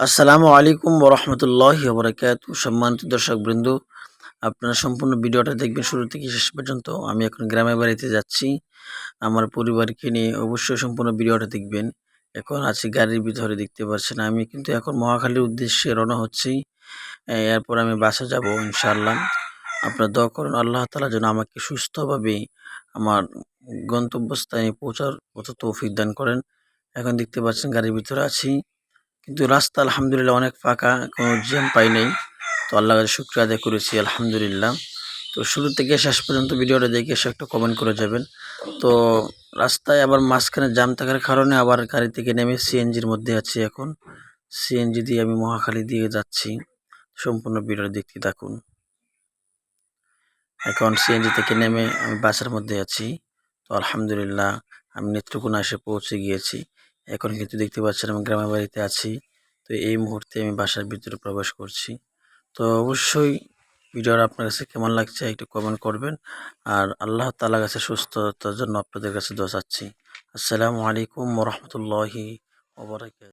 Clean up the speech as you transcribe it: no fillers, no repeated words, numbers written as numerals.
আসসালামু আলাইকুম ওরহমতুল্লাহি ওবরাকাতু। সম্মানিত দর্শকবৃন্দ, আপনারা সম্পূর্ণ ভিডিওটা দেখবেন শুরু থেকে শেষ পর্যন্ত। আমি এখন গ্রামের বাড়িতে যাচ্ছি আমার পরিবারকে নিয়ে। অবশ্যই সম্পূর্ণ ভিডিওটা দেখবেন। এখন আছি গাড়ির ভিতরে, দেখতে পাচ্ছেন। আমি কিন্তু এখন মহাখালীর উদ্দেশ্যে রওনা হচ্ছি। এরপর আমি বাসা যাব ইনশাআল্লাহ। আপনারা দোয়া করুন আল্লাহ তাআলা যেন আমাকে সুস্থভাবে আমার গন্তব্যস্থানে পৌঁছার মতো তৌফিক দান করেন। এখন দেখতে পাচ্ছেন গাড়ির ভিতরে আছি, কিন্তু রাস্তা আলহামদুলিল্লাহ অনেক ফাঁকা, কোনো জ্যাম পাই নাই। তো আল্লাহর কাছে শুকরিয়া আদায় করেছি আলহামদুলিল্লাহ। তো শুরু থেকে শেষ পর্যন্ত ভিডিওটা দেখে এসে একটা কমেন্ট করে যাবেন। তো রাস্তায় আবার মাঝখানে জ্যাম থাকার কারণে আবার গাড়ি থেকে নেমে সিএনজির মধ্যে আছি এখন। সিএনজি দিয়ে আমি মহাখালী দিয়ে যাচ্ছি। সম্পূর্ণ ভিডিওটা দেখতে থাকুন। এখন সিএনজি থেকে নেমে আমি বাসের মধ্যে আছি। তো আলহামদুলিল্লাহ আমি নেত্রকোনা এসে পৌঁছে গিয়েছি। এখন কিন্তু দেখতে পাচ্ছেন আমি গ্রামের বাড়িতে আছি। তো এই মুহূর্তে আমি বাসার ভিতরে প্রবেশ করছি। তো অবশ্যই ভিডিওটা আপনার কাছে কেমন লাগছে একটু কমেন্ট করবেন। আর আল্লাহ তাআলার কাছে সুস্থতার জন্য আপনাদের কাছে দোয়া চাচ্ছি। আসসালামু আলাইকুম ওয়া রাহমাতুল্লাহি ওয়া বারাকাতুহু।